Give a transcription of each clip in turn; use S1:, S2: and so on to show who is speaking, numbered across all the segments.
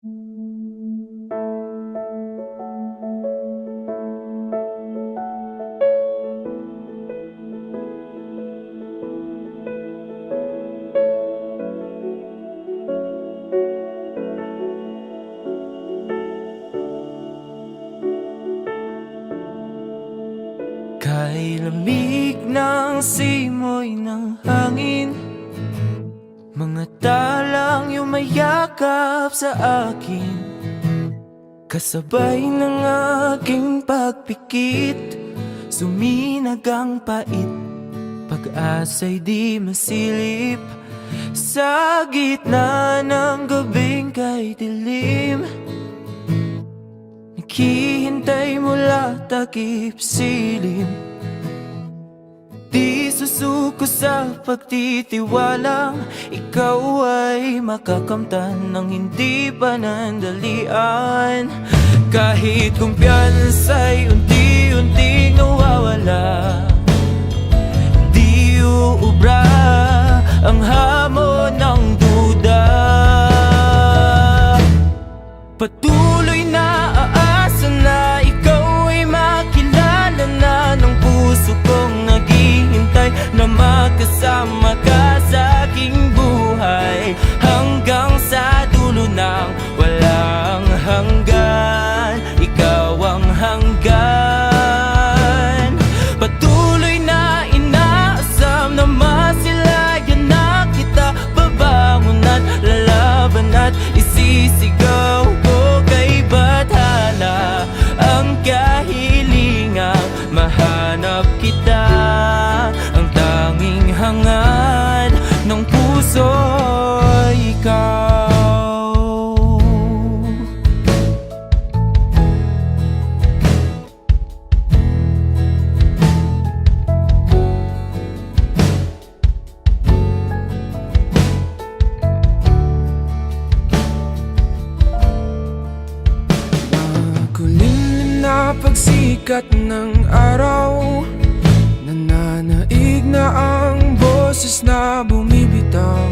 S1: Kay lamig ng simoy ng hangin, mga talang yumayakap sa akin, kasabay ng aking pagpikit. Suminag ang pait, pag-asa'y di masilip. Sa gitna ng gabing kay dilim, naghihintay mula takip silim. Di susuko sa pagtitiwalang ikaw ay makakamtan ng hindi panandalian. Kahit kumpiyansa'y unti-unting nawawala, di uubra ang hamon ng duda. Patuloy na aasa na ikaw ay makilala na ng puso kong naghihintay na makasama ka sa aking buhay, hanggang sa dulo ng walang hanggan. Ikaw ang hanggan. Patuloy na inaasam na masilayan na kita, babangon at lalaban at isisigaw ko kay bathala ang kahilingang mahanap kita. Ang tanging hangad ng puso ay ikaw.
S2: Pagsikat ng araw, nananaig na ang boses na bumibitaw.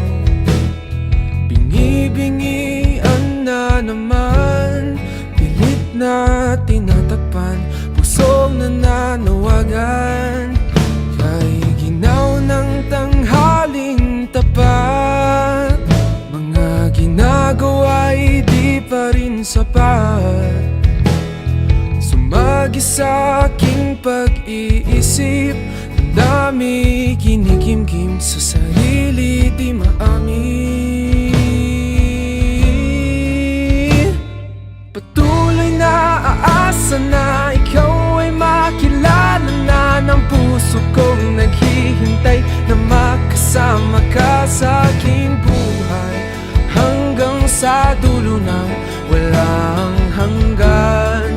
S2: Bingi-bingian na naman, pilit na tinatakpan, pusong nananawagan. Kay ginaw ng tanghaling tapat, mga ginagawa'y di pa rin sapat. Sumagi sa aking pag-iisip, ang dami kinikimkim sa sarili di maamin. Patuloy na aasa na ikaw ay makilala na ng puso kong naghihintay na makasama ka sa aking buhay, hanggang sa dulo ng walang hanggan.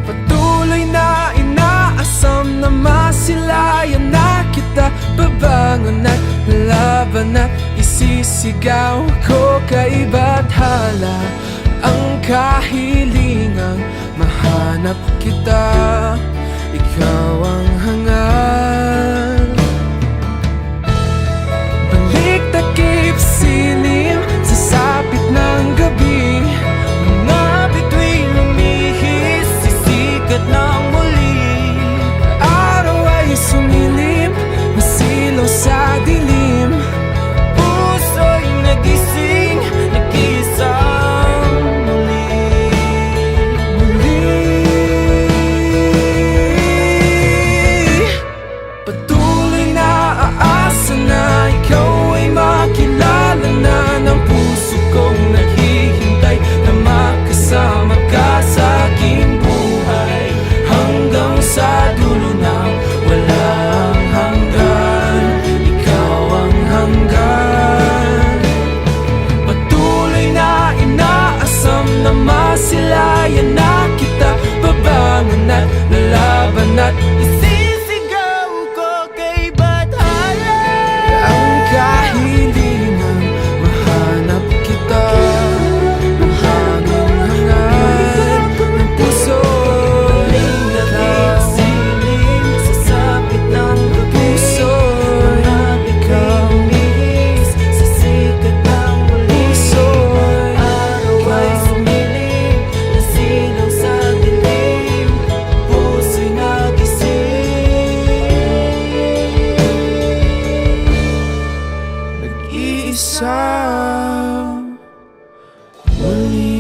S2: Patuloy na inaasam na masilayan na kita, babangon at lalaban at isisigaw ko kay bathala ang kahilingang mahanap kita. Ikaw ang hangad. Balik takip silim sa sapit ng gabi, mga bituin lumihis, sisikat ng muli. Araw ay sumilip, masilaw sa dilim, puso'y nagising, nag-iisang muli. nag-iisa muli.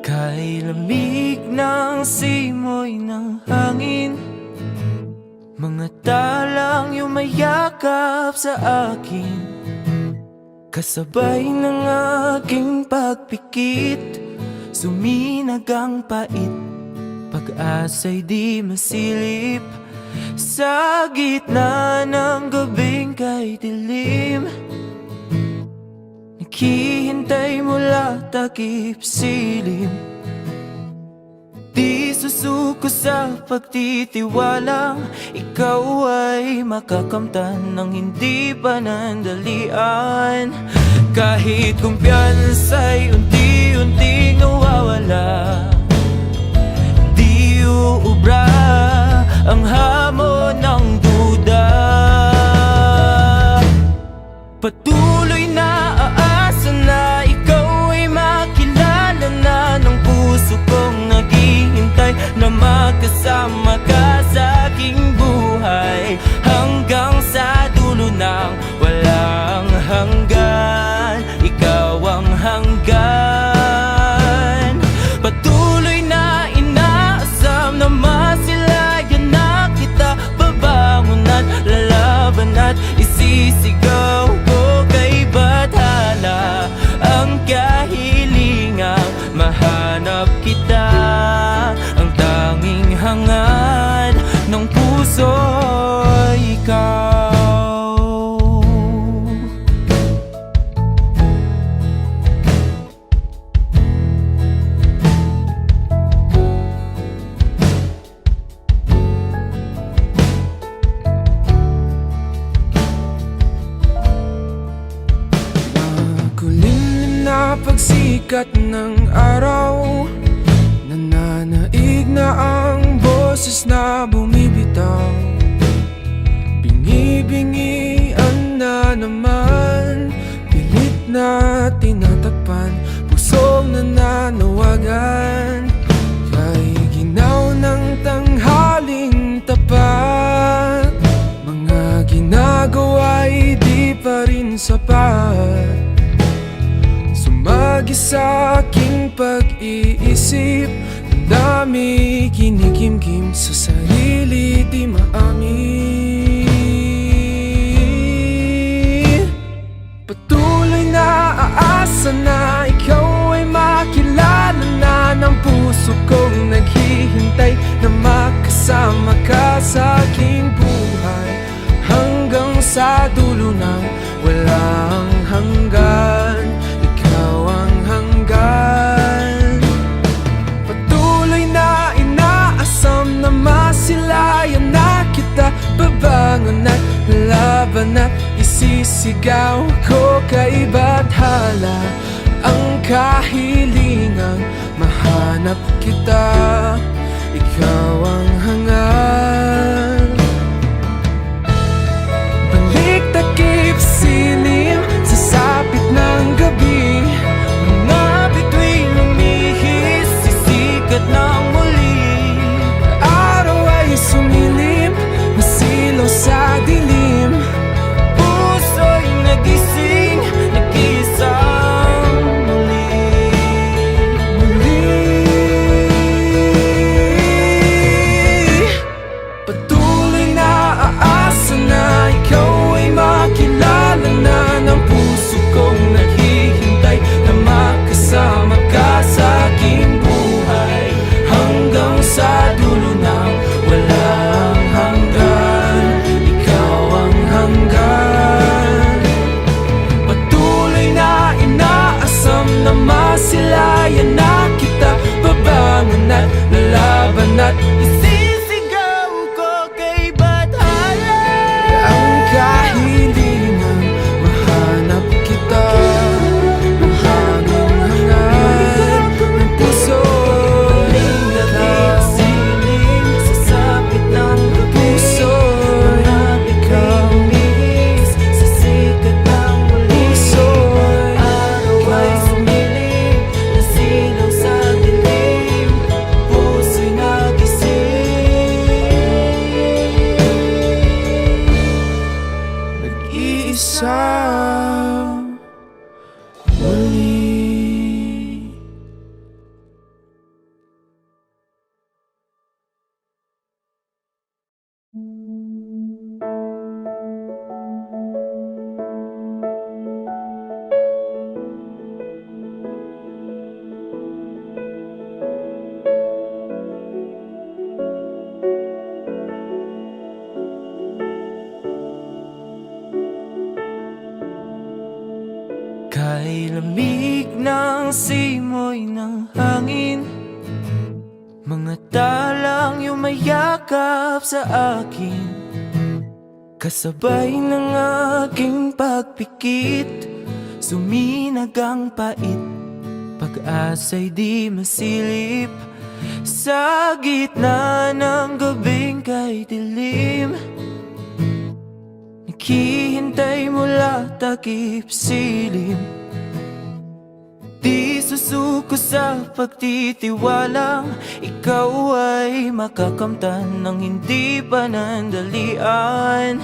S1: Kay lamig ng simoy ng hangin, mga talang yumayakap sa akin, kasabay ng aking pagpikit, suminag ang pait, pag-asa'y di masilip, sa gitna ng gabing kay dilim. Naghihintay mula takip silim, di susuko sa pagtitiwalang ikaw ay makakamtan ng hindi panandalian. Kahit kumpiyansa'y unti-unting nawawala, di uubra ang hamon ng duda. Patuloy na aasa na ikaw ay makilala na ng puso kong naghihintay na magkasama ka sa aking buhay, hanggang sa dulo ng walang hanggan. Ikaw ang hanggan. Patuloy na inaasam na masilayan na kita, babangon at lalaban at isisigaw ko kay bathala ang kahilingang mahanap kita, ang tanging hangad ng puso ay ikaw.
S2: Makulimlim na pagsikat ng araw, nananaig na ang boses na bumibitaw. Bingi-bingian na naman, pilit na tinatakpan, pusong nananawagan. Kay ginaw ng tanghaling tapat, mga ginagawa'y di pa rin sapat. Sumagi sa aking pag-iisip, ang dami kinikimkim sa sarili di maamin. Patuloy na aasa na ikaw ay makilala na ng puso kong naghihintay na makasama ka sa aking buhay, hanggang sa dulo ng walang hanggan. Ikaw ang hanggan. Patuloy na inaasam na masilayan na kita, babangon at laban at isisigaw ko kay bathala ang kahilingang mahanap kita. Ikaw ang hangal. Balik takip silim sa sapit ng gabi, mga bituin lumihis, sisikat ng muli. Araw ay sumilip, masilaw sa dilim, puso'y nagising, nag-iisang muli. Muli.
S1: ng simoy ng hangin, mga talang yumayakap sa akin, kasabay ng aking pagpikit. Suminag ang pait, pag-asa'y di masilip, sa gitna ng gabing kay dilim. Naghihintay mula takip silim, di susuko sa pagtitiwalang ikaw ay makakamtan ng hindi panandalian.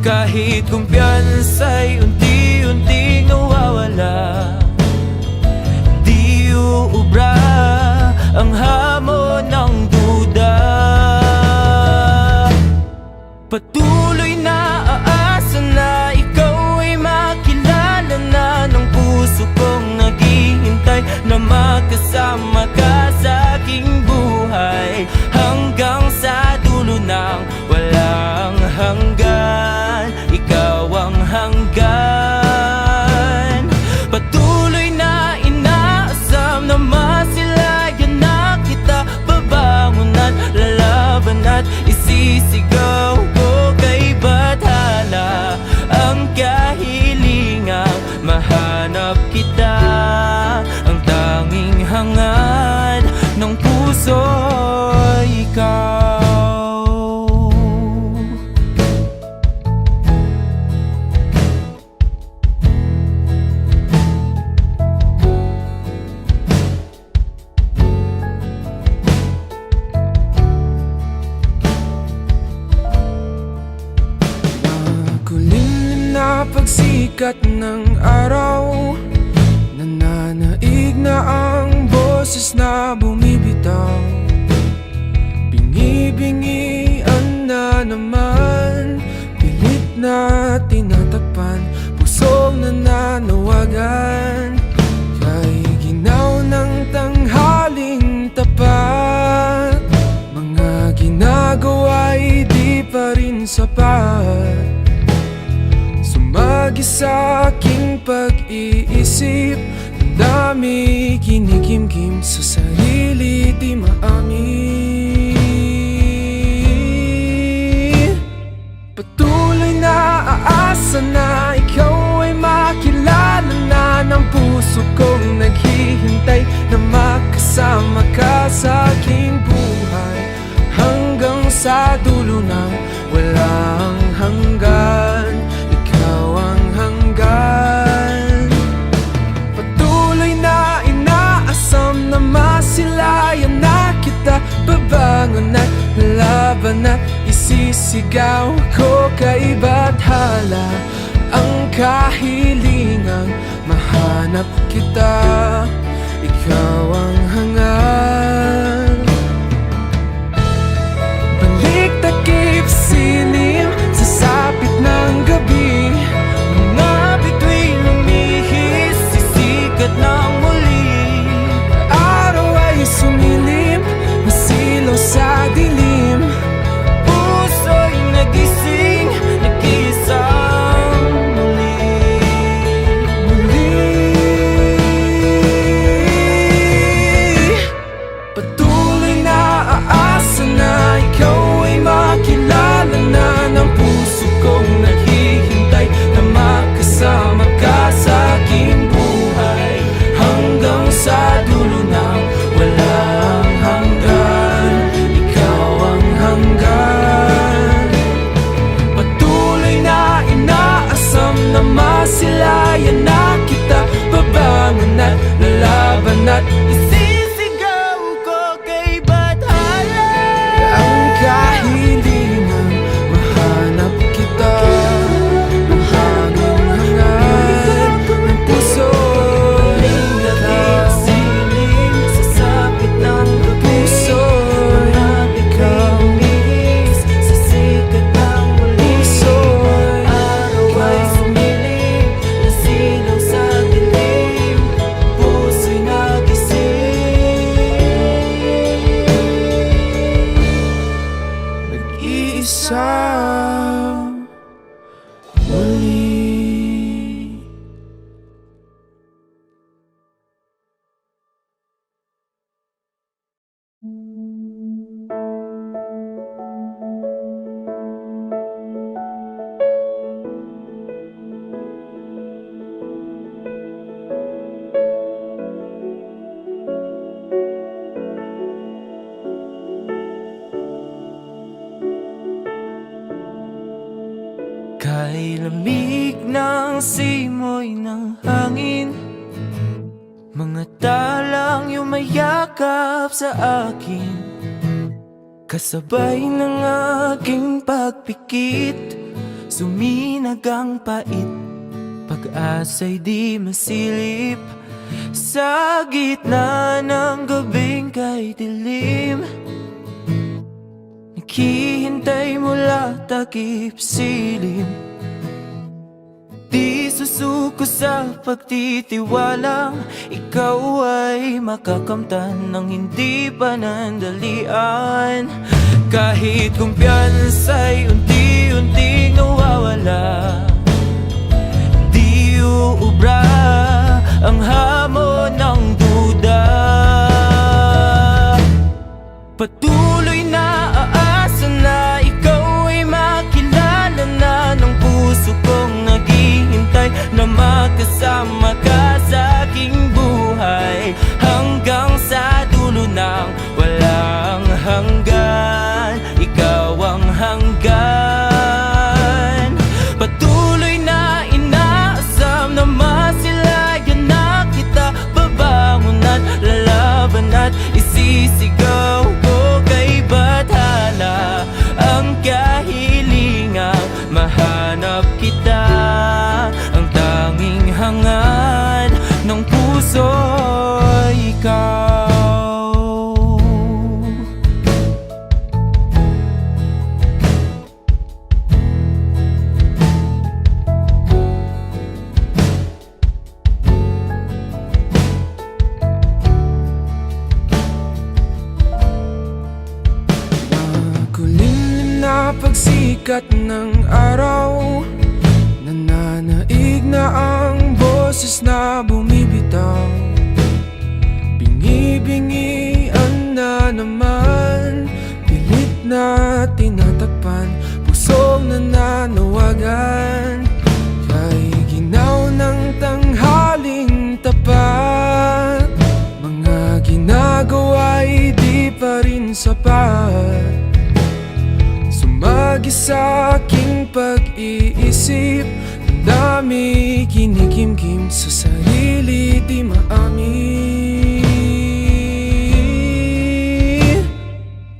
S1: Kahit kumpiyansa'y unti-unting nawawala, di uubra ang hamon ng duda. Patuloy na aasa na ikaw ay makilala na ng puso kong naghihintay na makasama ka sa aking buhay, hanggang sa dulo ng walang hanggan. Ikaw ang hanggan. Patuloy na inaasam na masilayan na kita, babangon at lalaban at isisigaw ko kay bathala ang kahilingang mahanap kita, ang tanging hangad ng puso ay ikaw.
S2: Makulimlim na pagsikat ng araw, nananaig na ang boses na bumibitaw. Bingi-bingian na naman, pilit na tinatakpan, pusong nananawagan. Kay ginaw ng tanghaling tapat, mga ginagawa'y di pa rin sapat. Sumagi sa aking pag-iisip, ang dami kinikimkim sa sarili di maamin. Patuloy na aasa na ikaw ay makilala na ng puso kong naghihintay na makasama ka sa aking buhay, hanggang sa dulo ng walang hanggan. Ikaw ang hanggan. Patuloy na inaasam na masilayan na kita, babangon at laban at isisigaw ko kay bathala ang kahilingang mahanap kita. Ikaw ang hangad. Balik takip silim sa sapit ng gabi, mga bituin lumihis, sisikat ng muli. Araw ay sumilim, masilaw sa dilim, puso'y nagising, nag-iisang muli. Patuloy na aasa na ikaw ay makilala na ng puso kong naghihintay na makasama ka sa aking buhay, hanggang sa dulo ng walang hanggan. Ikaw ang
S1: lamig ng simoy ng hangin, mga talang yumayakap sa akin, kasabay ng aking pagpikit. Suminag ang pait, pag-asa'y di masilip, sa gitna ng gabing kay dilim. Naghihintay mula takip silim, di susuko sa pagtitiwalang ikaw ay makakamtan ng hindi panandalian. Kahit kumpiyansa'y unti-unting nawawala, di uubra ang hamon ng duda. Patuloy na aasa na ikaw ay makilala na ng puso kong naghihintay na makasama ka sa aking buhay, hanggang sa dulo ng walang hanggan. Ikaw ang hanggan. Patuloy na inaasam na masilayan na kita, babangon at lalaban at isisigaw ko kay bathala ang kahilingang mahanap kita, ang tanging hangad ng puso ay ikaw.
S2: Makulimlim na pagsikat ng araw, nananaig na ang boses na bumibitaw. Bingi-bingian na naman, pilit na tinatakpan, pusong nananawagan. Kay ginaw ng tanghaling tapat, mga ginagawa'y di pa rin sapat. Sumagi sa aking pag-iisip, ang dami kinikimkim sa sarili di maamin.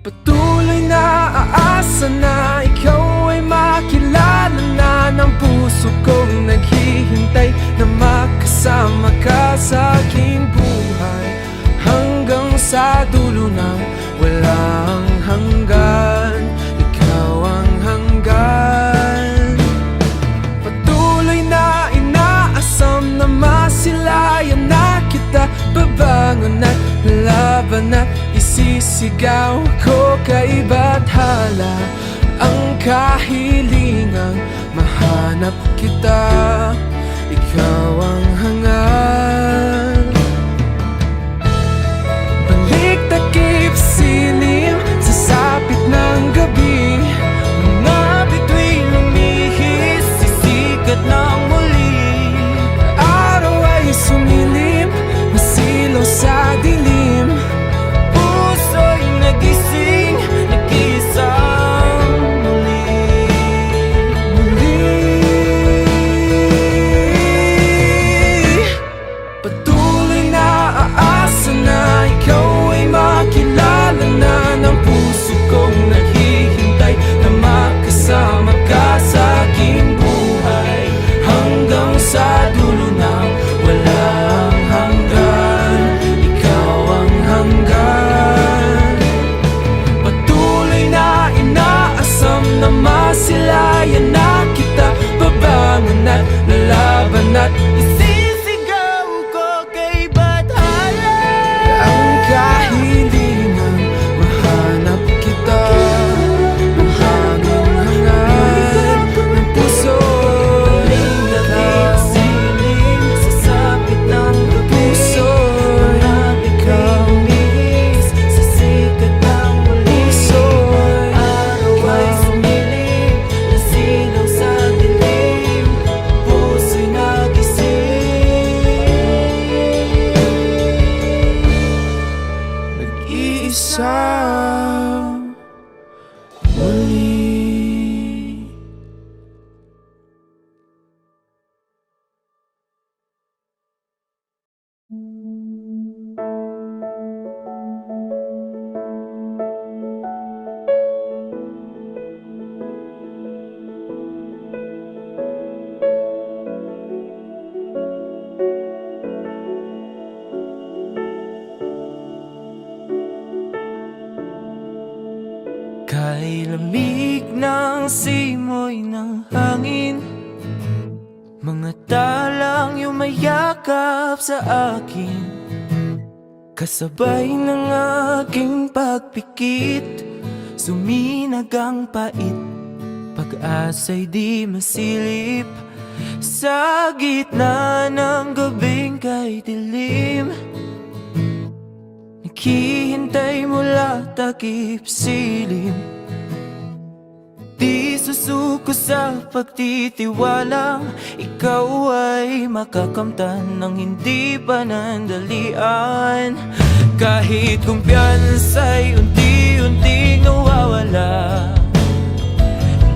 S2: Patuloy na aasa na ikaw ay makilala na ng puso kong naghihintay na makasama ka sa aking buhay, hanggang sa dulo ng walang hanggan. Ikaw ang hanggan. Patuloy na inaasam na masilayan na kita, babangon at laban at isisigaw ko kay bathala ang kahilingang mahanap kita. Ikaw ang hangad. Balik takip silim sa sapit ng gabi, mga bituin lumihis, sisikat ng muli. Araw ay sumilim, masilaw sa dilim, puso'y nagising, nag-iisang muli.
S1: Kay lamig ng simoy ng hangin, mga talang yumayakap sa akin, kasabay ng aking pagpikit. Suminag ang pait, pag-asa'y di masilip. Sa gitna ng gabing kay dilim, naghihintay mula takip silim. Di susuko sa pagtitiwalang ikaw ay makakamtan ng hindi panandalian. Kahit kumpiyansa'y unti-unting nawawala,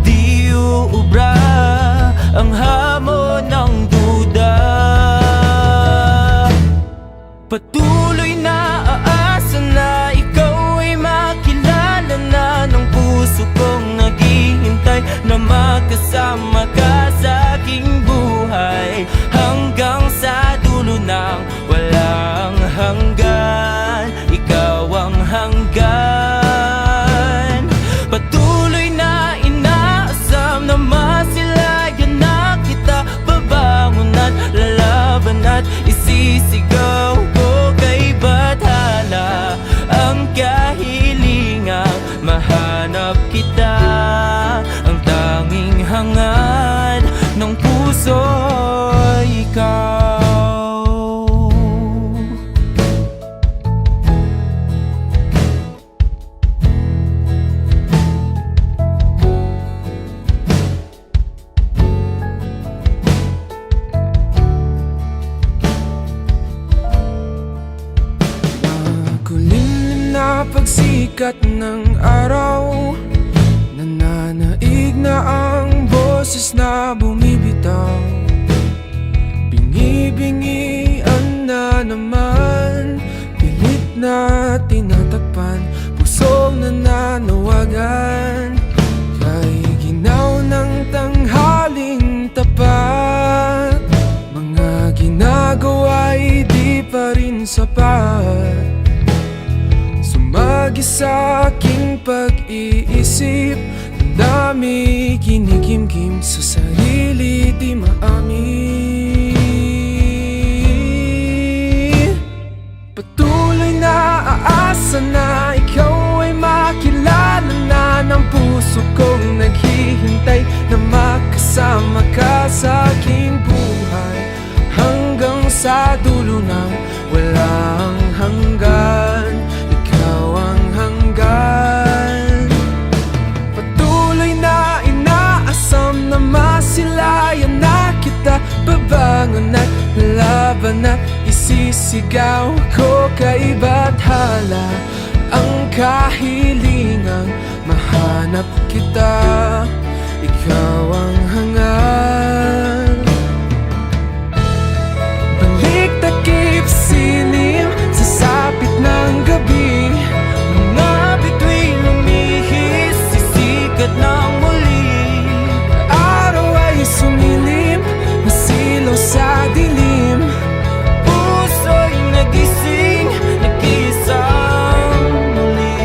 S1: di uubra ang hamon ng duda. Patuloy na aasa na ikaw ay makilala na ng puso kong naghihintay na makasama ka sa aking buhay, hanggang sa dulo ng walang hanggan. Ikaw ang hanggan. Patuloy na inaasam na masilayan na kita, babangon at lalaban at isisigaw ko kay bathala ang kahilingang mahanap kita. Ang tanging hangad ng puso ay ikaw.
S2: Makulimlim na pagsikat ng araw, nananaig na ang boses na bumibitaw. Bingi-bingian na naman, pilit na tinatakpan, pusong nananawagan. Kay ginaw ng tanghaling tapat, mga ginagawa'y di pa rin sapat. Sumagi sa aking pag-iisip, ang dami kinikimkim sa sarili di maamin. Patuloy na aasa na ikaw ay makilala na ng puso kong naghihintay na makasama ka sa aking buhay, hanggang sa dulo ng walang hanggan. Ikaw ang hanggan. Patuloy na inaasam na masilayan na kita, babangon at laban at isisigaw ko kay bathala ang kahilingang mahanap kita. Ikaw ang hangad. Balik takip silim sa sapit ng gabi, mga bituin lumihis, sisikat ng muli. Araw ay sumilip, masilaw sa dilim, puso'y nagising, nag-iisang muli.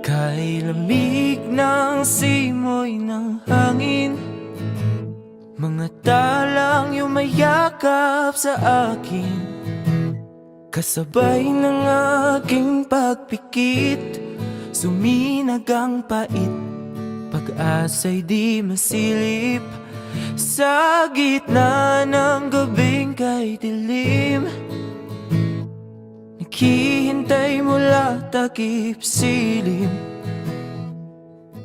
S1: Kay lamig ng simoy ng hangin, mga talang yumayakap sa akin, kasabay ng aking pagpikit. Suminag ang pait, pag-asa'y di masilip. Sa gitna ng gabing kay dilim, naghihintay mula takip silim.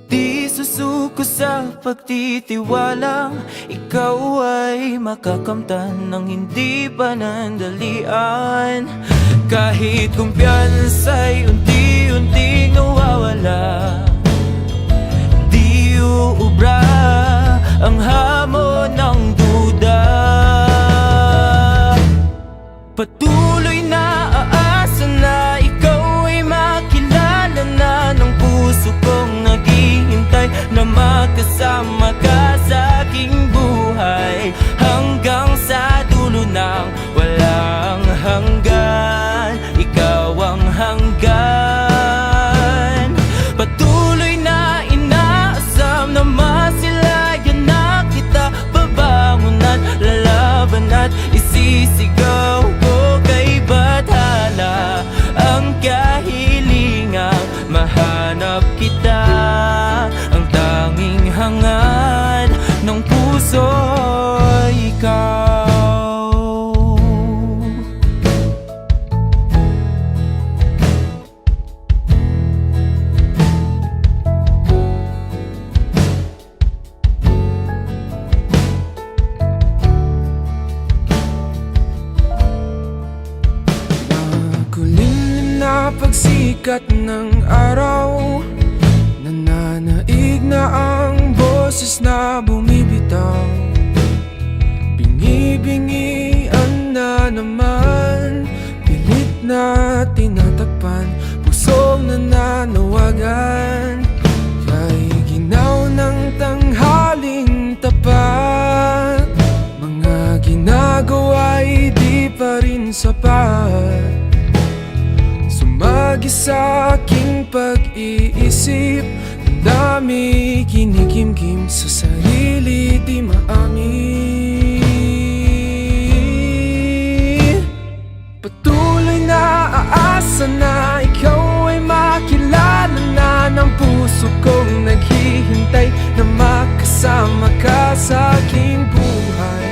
S1: Di susuko sa pagtitiwalang ikaw ay makakamtan ng hindi panandalian. Kahit kumpiyansa'y unti-unting nawawala, di uubra ang hamon ng duda. Patuloy na aasa na ikaw ay makilala na ng puso kong naghihintay na makasama ka sa aking buhay, hanggang sa dulo ng walang hanggan. Ikaw ang hanggan. Patuloy na inaasam na masilayan na kita, babangon at lalaban at isisigaw ko kay bathala ang kahilingang mahanap kita. Ang tanging hangad ng puso ay ikaw.
S2: Makulimlim na pagsikat ng araw, nananaig na ang boses na bumibitaw. Bingi-bingian na naman, pilit na tinatakpan, pusong nananawagan. Kay ginaw ng tanghaling tapat, mga ginagawa'y di pa rin sapat. Sumagi sa aking pag-iisip, ang dami kinikimkim sa sarili di maamin. Patuloy na aasa na ikaw ay makilala na ng puso kong naghihintay na makasama ka sa aking buhay,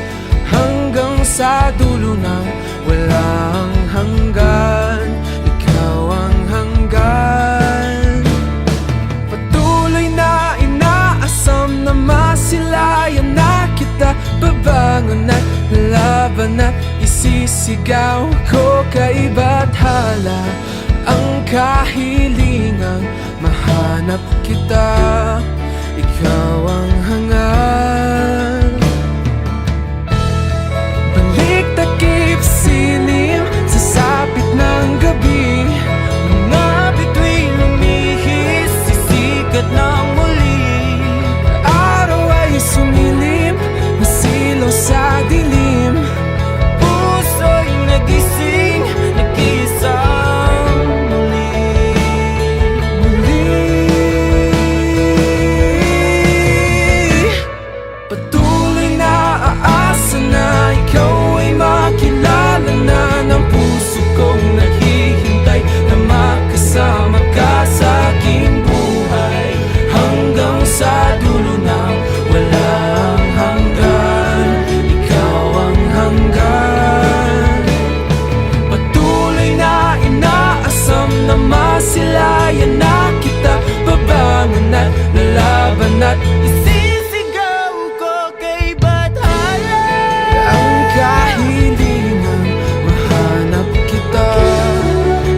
S2: hanggang sa dulo ng walang hanggan. Ikaw ang hanggan. Patuloy na inaasam na masilayan na kita, babangon at lalaban at isisigaw ko kay bathala ang kahilingang mahanap kita. Ikaw ang hangad. Balik takip silim sa sapit ng gabi, mga bituin lumihis, sisikat ng muli. Araw ay sumilim, masilaw sa dilim, puso'y nagising, nag-iisang muli. Patuloy na aasa na ikaw ay makilala na ng puso kong naghihintay na makasama ka sa aking buhay, hanggang sa dulo ng walang hanggan. Ikaw ang hanggan. Patuloy na inaasam na masilayan na kita, babangon at lalaban at isisigaw ko kay bathala ang kahilingang mahanap kita.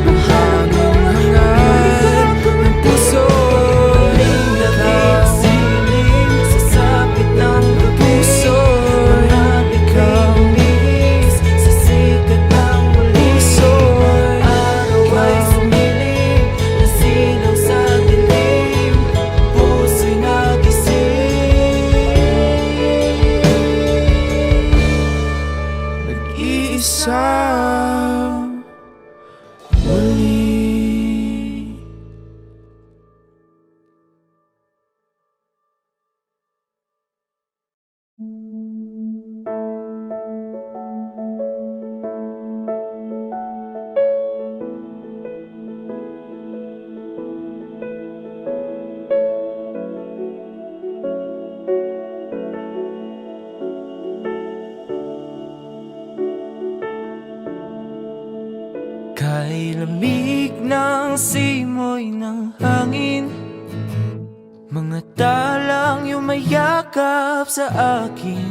S2: Ang hanging hangad ng puso
S1: hangin. Mga talang yumayakap sa akin,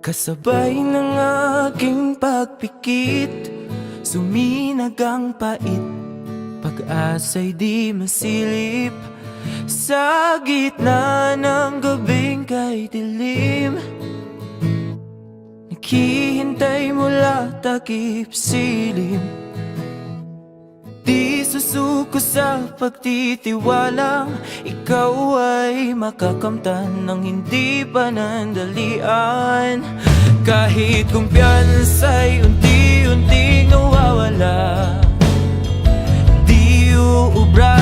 S1: kasabay ng aking pagpikit. Suminag ang pait, pag-asa'y di masilip. Sa gitna ng gabing kay dilim, naghihintay mula takip silim. Di susuko sa pagtitiwalang ikaw ay makakamtan ng hindi panandalian. Kahit kumpiyansa'y unti-unting nawawala, di uubra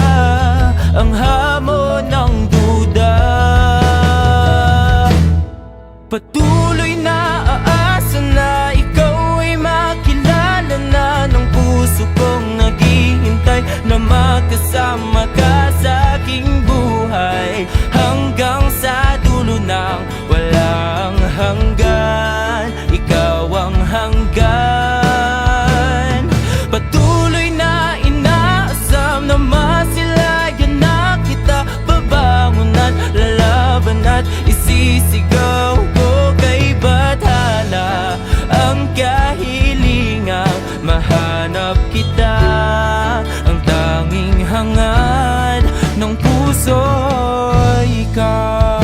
S1: ang hamon ng duda. Patuloy na aasa na ikaw ay makilala na ng puso kong naghihintay na makasama ka sa aking buhay, hanggang sa dulo ng walang hanggan. Ikaw ang hanggan. Patuloy na inaasam na masilayan na kita, babangon at lalaban at isisigaw ko kay bathala ang kahilingang mahanap kita. Ang tanging hangad ng puso ay ikaw.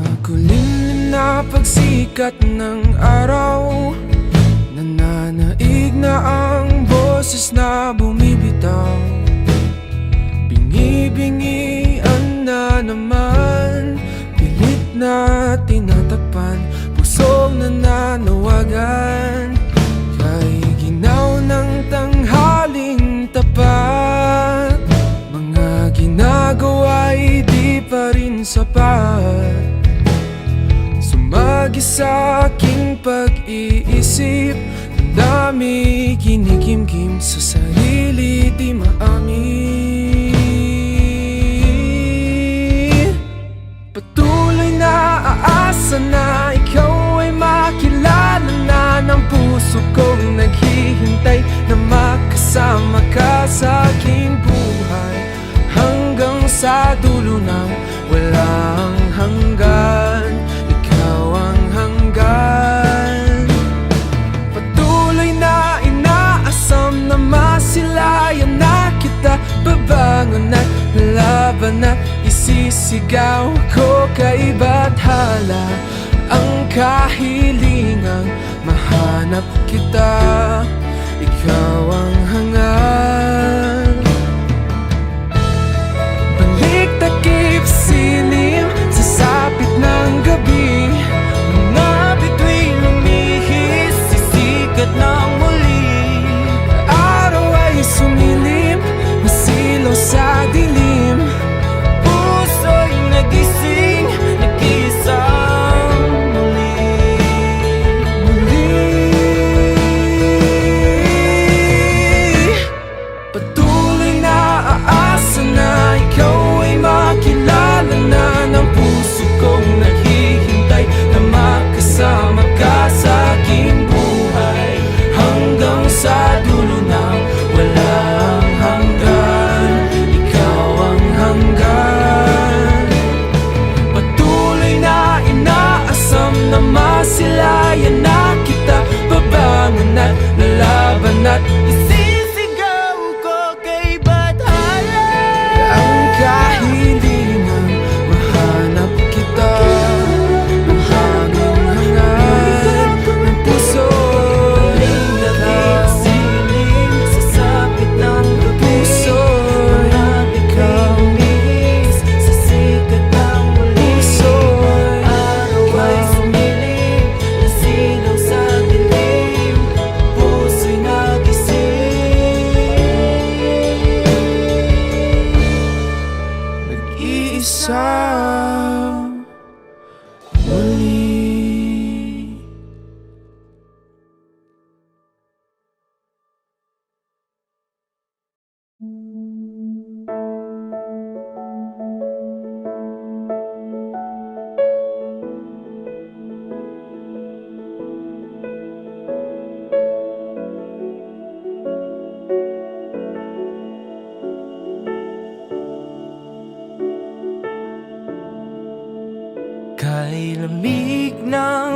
S2: Makulimlim na pagsikat ng araw, nananaig na ang boses na bumibitaw. Bingi-bingian na naman, pilit na tinatakpan, pusong nananawagan. Kay ginaw ng tanghaling tapat, mga ginagawa'y di pa rin sapat. Sumagi sa aking pag-iisip, ang dami kinikimkim sa sarili di maamin. Patuloy na aasa na ikaw ay makilala na ng puso kong naghihintay na makasama ka sa aking buhay, hanggang sa dulo ng walang hanggan. Ikaw ang hanggan. Patuloy na inaasam na masilayan na kita, babangon at laban at isisigaw ko kay bathala ang kahilingang mahanap kita. Ikaw ang hangan. Balik takip silim sa sapit ng gabi, mga bituin lumihis, sisikat ng muli. Araw ay sumilim, masilaw sa dilim, puso'y nagising, nag-iisang muli. Muli.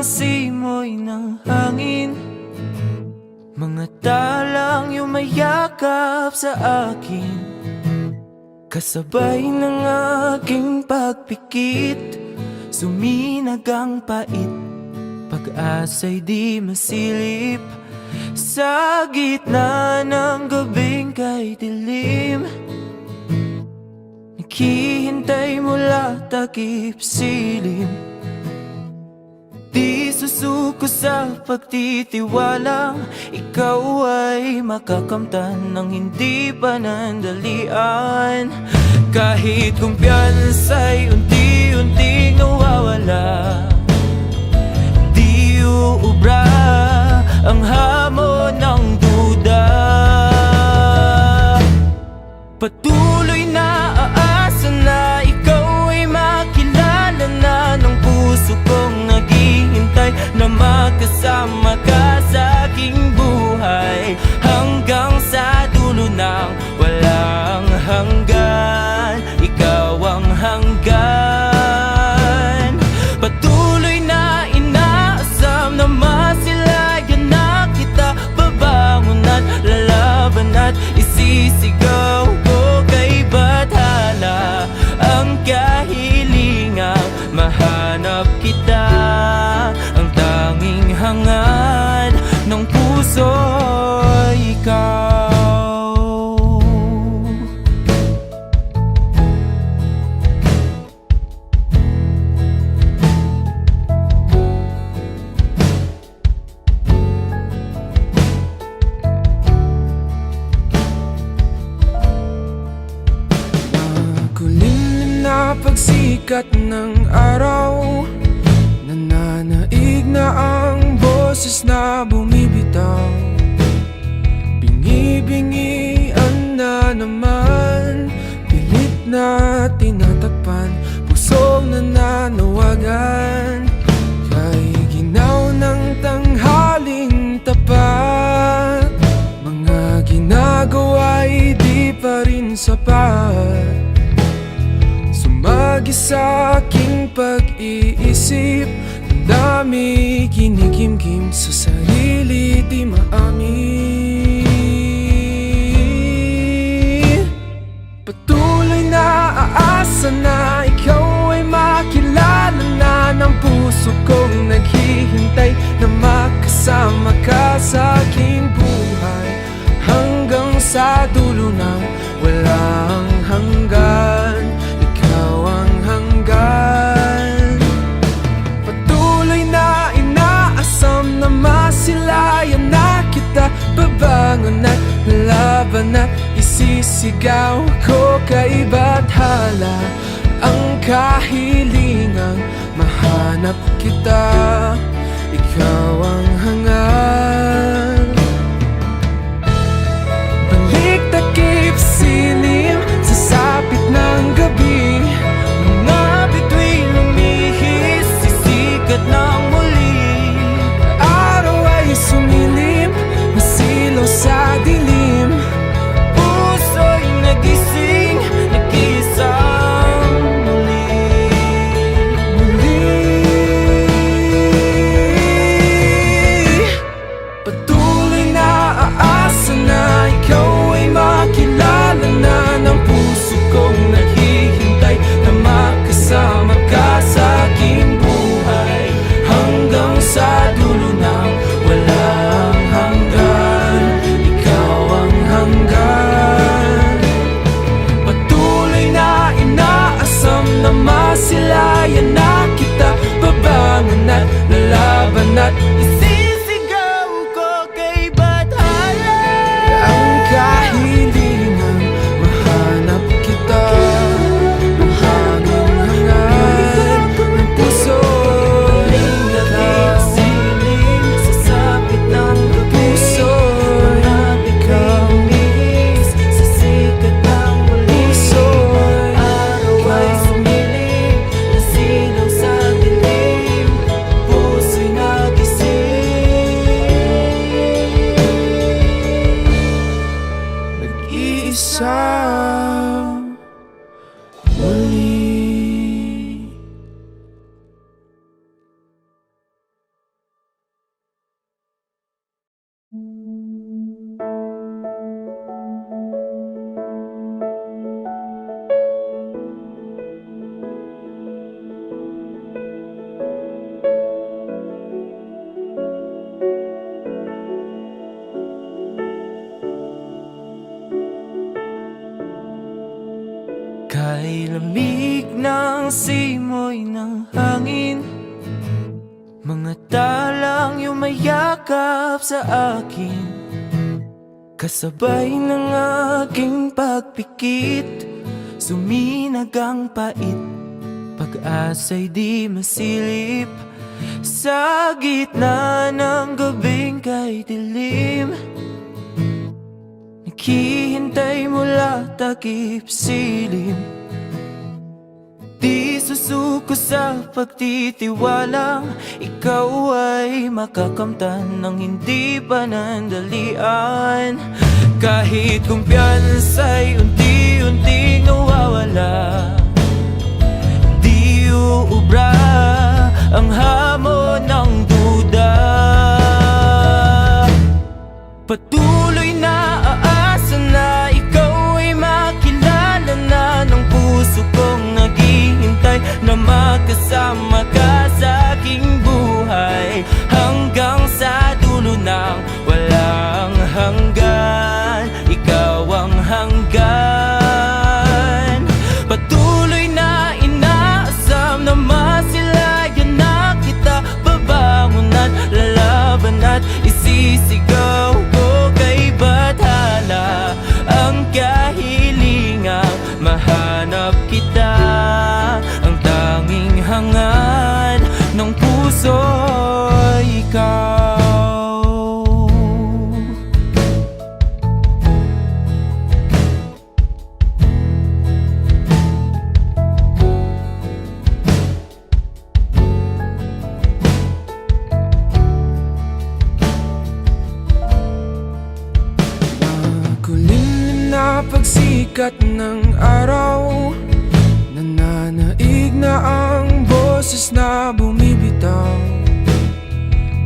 S1: simoy ng hangin, mga talang yumayakap sa akin, kasabay ng aking pagpikit. Suminag ang pait, pag-asa'y di masilip, sa gitna ng gabing kay dilim. Naghihintay mula takip silim, di susuko sa pagtitiwalang ikaw ay makakamtan ng hindi panandalian. Kahit kumpiyansa'y unti-unting nawawala, di uubra ang hamon ng duda. Patuloy na aasa na ikaw ay makilala na ng puso kong naghihintay na makasama ka sa aking buhay, hanggang sa dulo ng walang hanggan. Ikaw ang hanggan. Patuloy na inaasam na masilayan na kita, babangon at lalaban at isisigaw ko kay bathala ang kahilingang mahanap kita, ang tanging hangad ng puso ay ikaw.
S2: Makulimlim na pagsikat ng araw, nananaig na ang boses na bumibitaw. Bingi-bingian na naman, pilit na tinatakpan, pusong nananawagan. Kay ginaw ng tanghaling tapat, mga ginagawa'y di pa rin sapat. Sumagi sa aking pag-iisip, ang dami kinikimkim sa sarili di maamin. Patuloy na aasa na ikaw ay makilala na ng puso kong naghihintay na makasama ka sa aking buhay, hanggang sa dulo ng walang hanggan. Ikaw ang hanggan. Patuloy na inaasam na masilayan na kita, babangon at laban at isisigaw ko kay bathala ang kahilingang mahanap kita. Ikaw ang hangad. Balik takip silim sa sapit ng gabi, mga bituin lumihis, sisikat ng muli. Araw ay sumilim, masilaw sa dilim, puso'y nagising, nag-iisang muli. Patuloy na aasa na ikaw ay makilala na ng puso kong naghihintay na makasama ka sa aking buhay, hanggang sa dulo ng walang hanggan. Ikaw ang hanggan. Patuloy na inaasam na masilayan na kita, babangon at lalaban at isisigaw ko kay bathala ang kahilingang mahanap kita, ang hanging hangad ng puso ay nakasilim sa sapit ng puso. Ikaw sa sikat ng muli, araw ay sumilim, nasilaw sa dilim, puso'y nagising, nag-iisa.
S1: Kay lamig ng simoy ng hangin, mga talang yumayakap sa akin, kasabay ng aking pagpikit. Suminag ang pait, pag-asa'y di masilip. Sa gitna ng gabing kay dilim, naghihintay mula takip silim. Di susuko sa pagtitiwalang ikaw ay makakamtan ng hindi panandalian. Kahit kumpiyansa'y unti-unti nawawala, di uubra ang hamon ng duda. Patuloy na aasa na ikaw ay makilala na ng puso kong naghihintay na magkasama ka sa aking buhay, hanggang sa dulo ng walang hanggan. Ikaw ang hanggan. Patuloy na inaasam na masilayan na kita, babangon at lalaban at isisigaw ko kay bathala ang kahilingang mahanap kita. Ang tanging hangad ng puso ay ikaw.
S2: Kulimlim na pagsikat ng araw, nananaig na ang boses na bumibitaw.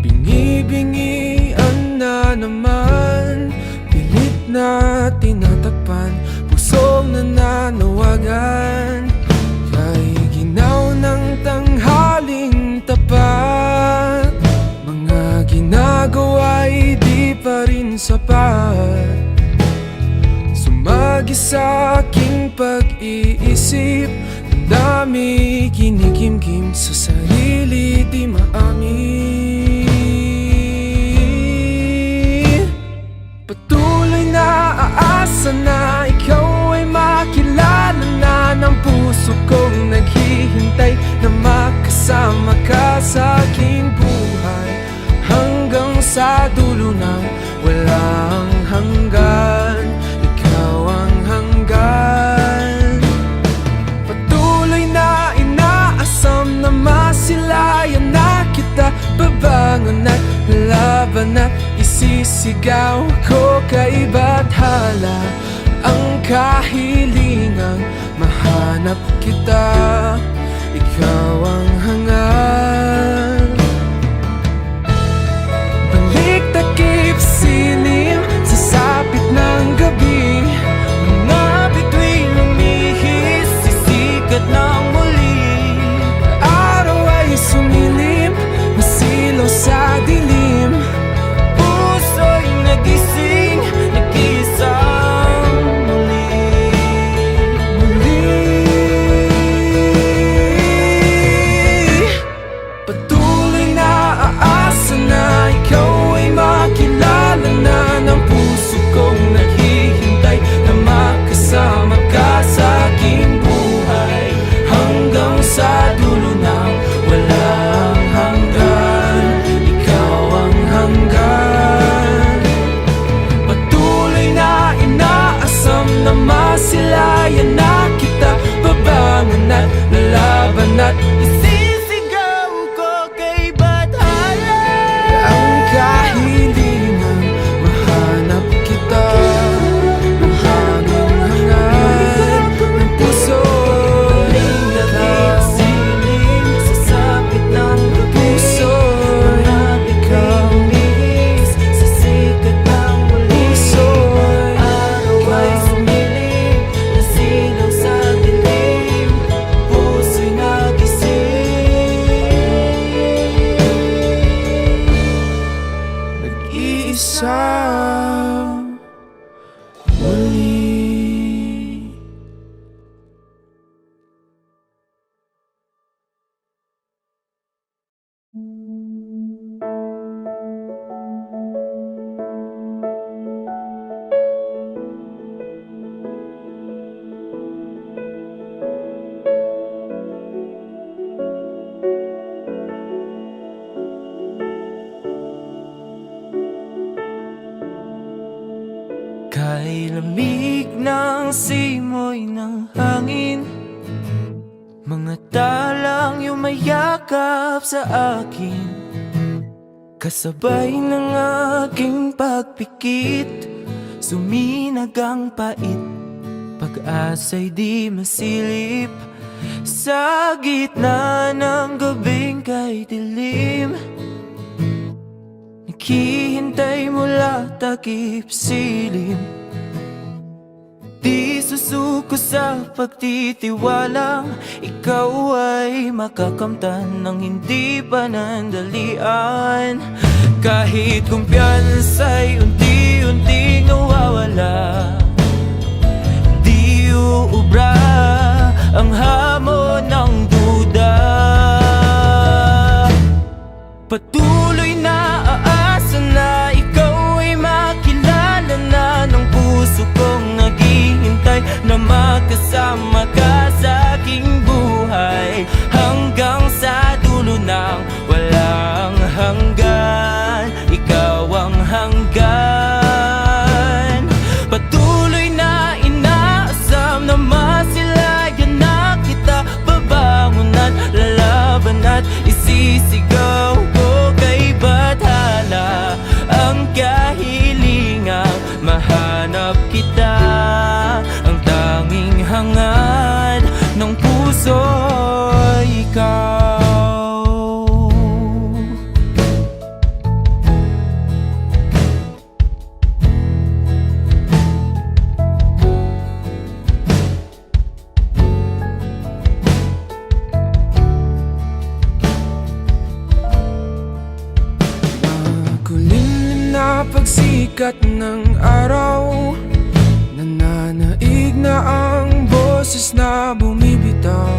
S2: Bingi-bingian na naman, pilit na tinatakpan, pusong nananawagan. Kay ginaw ng tanghaling tapat, mga ginagawa'y di pa rin sapat. Sumagi sa aking pag-iisip, ang dami kinikimkim sa sarili di maamin. Patuloy na aasa na ikaw ay makilala na ng puso kong naghihintay na makasama ka sa aking buhay, hanggang sa dulo ng walang hanggan. Ikaw ang hanggan. Patuloy na inaasam na masilayan na kita, babangon at laban at isisigaw ko kay bathala ang kahilingang mahanap kita. Ikaw ang hangad. Balik takip silim sa sapit ng gabi, mga bituin lumihis, sisikat ng muli. Araw ay sumilim, masilaw sa dilim, puso'y nagising, nag-iisang muli. Patuloy na aasa na ikaw ay makilala na ng puso kong naghihintay na makasama ka sa aking buhay, hanggang sa dulo ng walang hanggan. Ikaw ang hanggan. Patuloy na inaasam na masilayan na kita, babangon at lalaban at isisigaw ko kay bathala ang kahilingang mahanap kita. Ang hanging hangad ng puso ay nakasilim sa sapit ng puso. Ikaw umiis sa sikat ng puso. Araw ay sumilim, nasilaw sa dilim, puso'y nagising, nag-iisa muli.
S1: Kay lamig ng simoy ng hangin, mga talang yumayakap sa akin, kasabay ng aking pagpikit. Suminag ang pait, pag-asa'y di masilip. Sa gitna ng gabing kay dilim, naghihintay mula takip silim. Di susuko sa pagtitiwalang ikaw ay makakamtan ng hindi panandalian. Kahit kumpiyansa'y unti-unting nawawala, di uubra ang hamon ng duda. Patuloy na aasa na ikaw ay makilala na ng puso kong naghihintay na makasama ka sa aking buhay, hanggang sa dulo ng walang hanggan. Ikaw ang hanggan. Patuloy na inaasam na masilayan na kita, babangon at lalaban at isisigaw ko kay bathala ang kahilingang mahanap kita. Ang tanging hangad ng puso ay ikaw.
S2: Makulimlim na pagsikat ng araw, nananaig na ang boses na bumibitaw.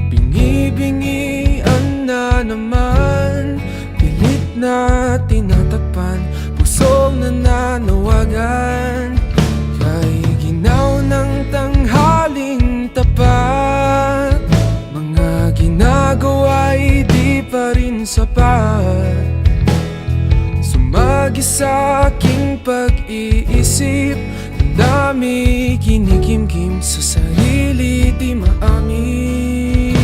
S2: Bingi-bingian na naman, pilit na tinatakpan, pusong nananawagan. Kay ginaw ng tanghaling tapat, mga ginagawa'y di pa rin sapat. Sumagi sa aking pag-iisip, ang dami kinikimkim sa sarili di maamin.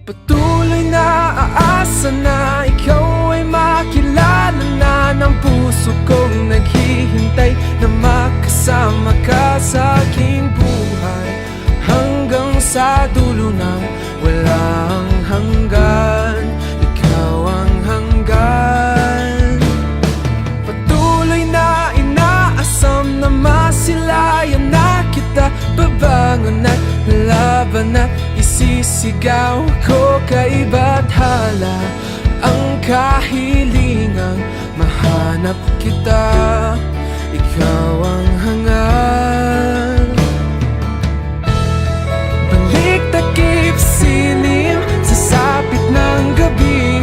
S2: Patuloy na aasa na ikaw ay makilala na ng puso kong naghihintay na makasama ka sa aking buhay, hanggang sa dulo ng walang hanggan. Ikaw ang hanggan. Patuloy na inaasam na masilayan na kita, babangon at lalaban at isisigaw ko kay bathala ang kahilingang mahanap kita. Ikaw ang hangad. Balik takip silim sa sapit ng gabi,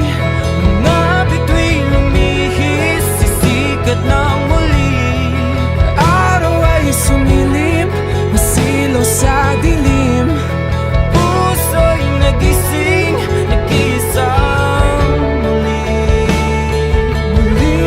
S2: mga bituin lumihis, sisikat ng muli. Araw ay sumilim, masilaw sa dilim, puso'y nagising, nag-iisang muli. Muli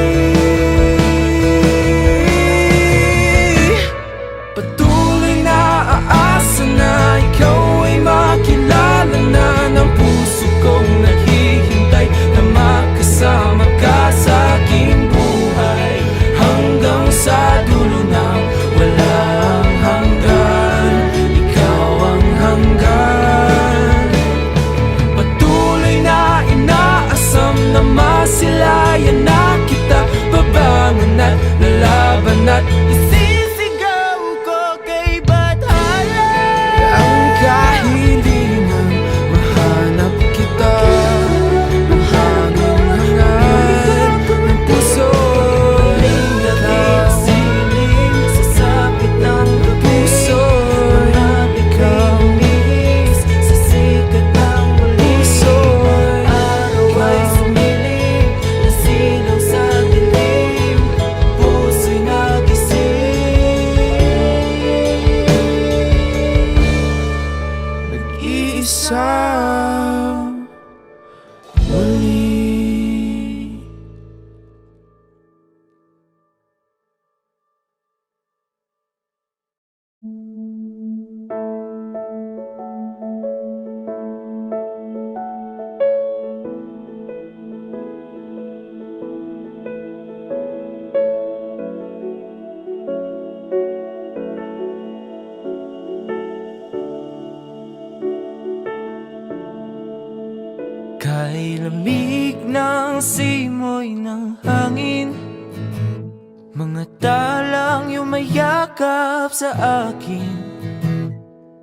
S1: Samantalang yumayakap sa akin,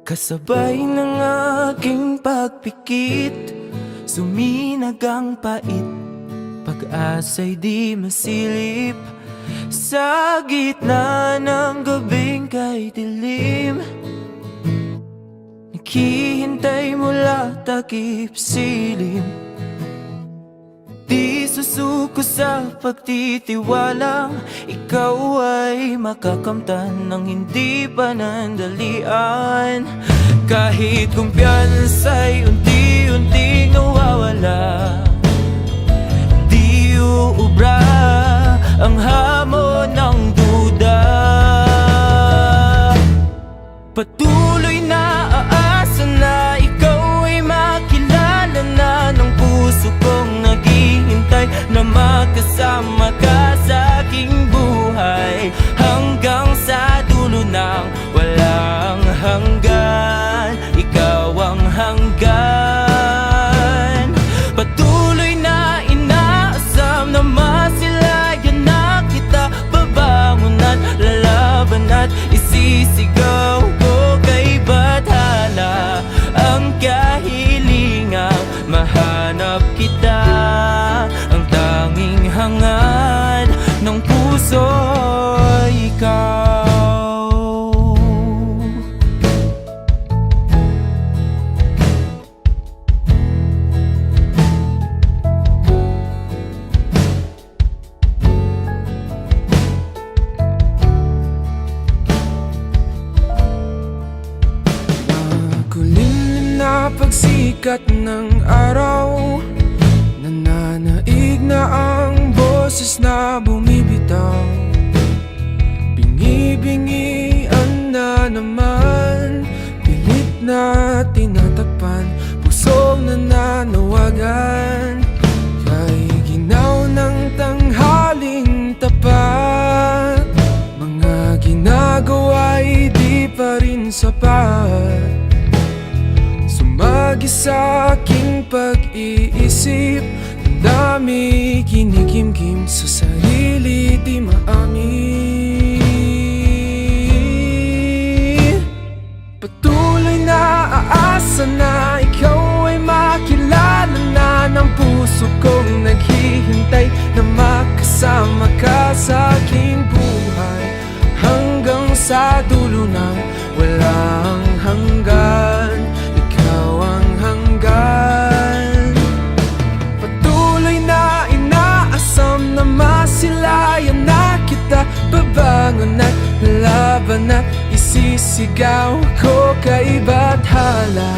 S1: kasabay ng aking pagpikit, suminag ang pait, pag-asa'y di masilip. Sa gitna ng gabing kay dilim, naghihintay mula takip silim. Di susuko sa pagtitiwalang ikaw ay makakamtan ng hindi panandalian. Kahit kumpiyansa'y unti-unting nawawala, di uubra ang hamon ng duda. Patuloy na aasa na ikaw ay makilala na ng puso kong naghihintay na makasama ka sa aking buhay, hanggang sa dulo ng walang hanggan. Ikaw ang hanggan. Patuloy na inaasam na masilayan na kita, babangon at lalaban at isisigaw ko kay bathala ang kahilingang mahanap kita, ang tanging hangad ng puso ay ikaw.
S2: Makulimlim na pagsikat ng araw, nananaig na ang boses na bumibitaw. Bingi-bingian na naman, pilit na tinatakpan, pusong nananawagan. Kay ginaw ng tanghaling tapat, mga ginagawa'y di pa rin sapat. Sumagi sa aking pag-iisip, ang dami kinikimkim sa sarili di maamin. Patuloy na aasa na ikaw ay makilala na ng puso kong naghihintay na makasama ka sa aking buhay, hanggang sa dulo ng walang hanggan. Ikaw ang hanggan. Patuloy na inaasam na masilayan na kita, babangon at laban at isisigaw ko kay bathala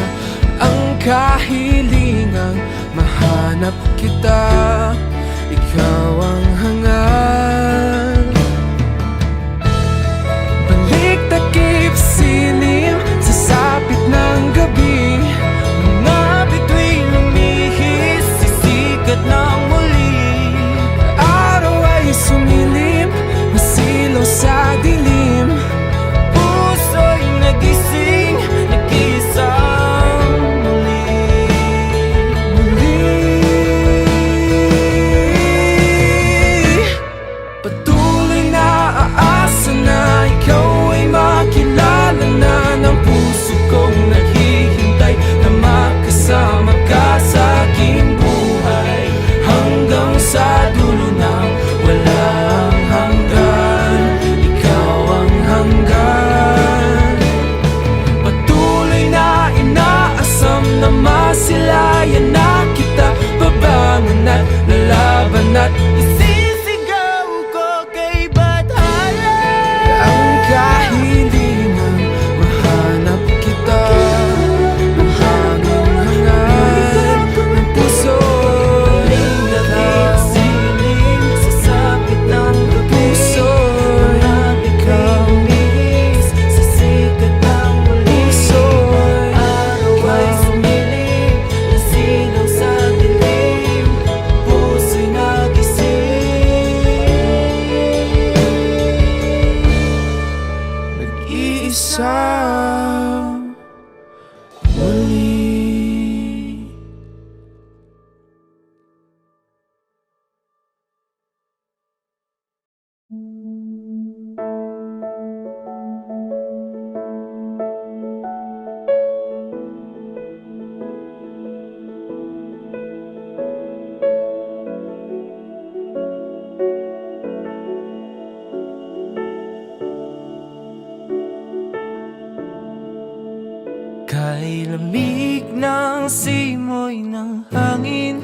S2: ang kahilingang mahanap kita. Ikaw ang hangad. Balik takip silim sa sapit ng gabi, mga bituin lumihis, sisikat ng muli. Araw ay sumilip, masilaw sa dilim, puso'y nagising, nag-iisang muli.
S1: lamig ng simoy ng hangin,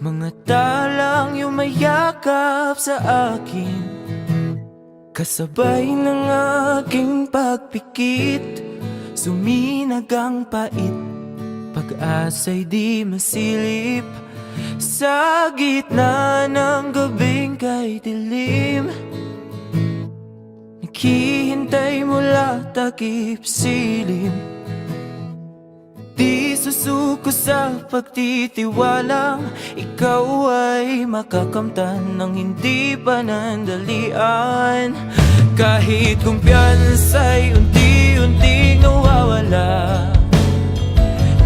S1: mga talang yumayakap sa akin, kasabay ng aking pagpikit. Suminag ang pait, pag-asa'y di masilip, sa gitna ng gabing kay dilim. Naghihintay mula takip silim, di susuko sa pagtitiwalang ikaw ay makakamtan ng hindi panandalian. Kahit kumpiyansa'y unti-unting nawawala,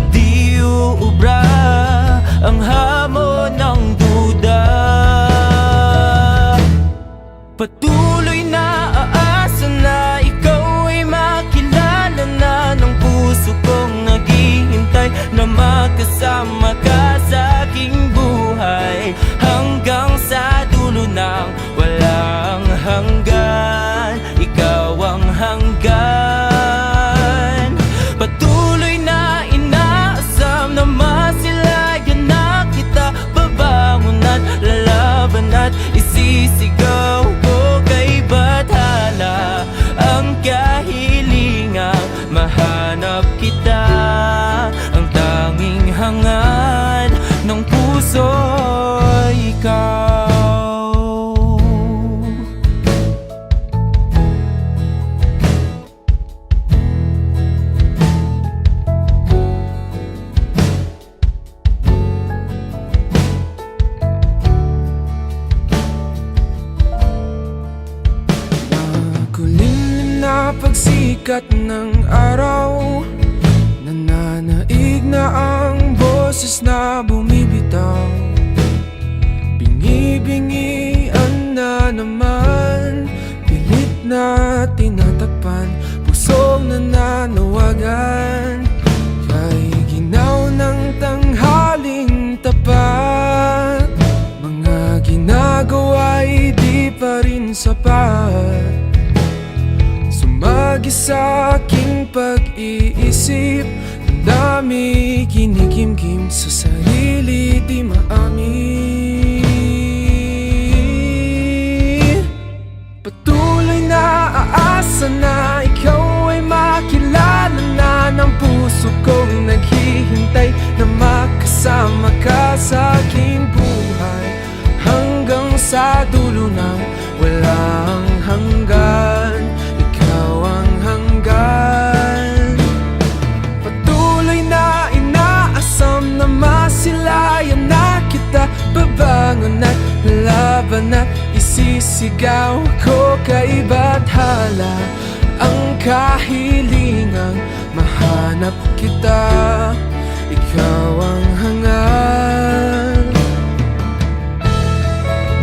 S1: di uubra ang hamon ng duda. Patuloy na aasa na ikaw ay makilala na ng puso kong naghihintay na makasama ka sa aking buhay, hanggang sa dulo ng walang hanggan. Ikaw ang hanggan. Patuloy na inaasam na masilayan na kita, babangon at lalaban at isisigaw ko kay bathala ang kahilingang mahanap kita, ang tanging hangad ng puso ay ikaw.
S2: Kulimlim na pagsikat ng araw, nananaig na ang boses na bumibitaw. Bingi-bingian na naman, pilit na tinatakpan, pusong nananawagan. Kay ginaw ng tanghaling tapat, mga ginagawa'y di pa rin sapat. Sumagi sa aking pag-iisip, ang dami kinikimkim sa sarili di maamin. Patuloy na aasa na ikaw ay makilala na ng puso kong naghihintay na makasama ka sa aking buhay, hanggang sa dulo ng walang hanggan. Ikaw ang hanggan. Patuloy na inaasam na masilayan na kita, babangon at laban at isisigaw ko kay bathala ang kahilingang mahanap kita. Ikaw ang hangad.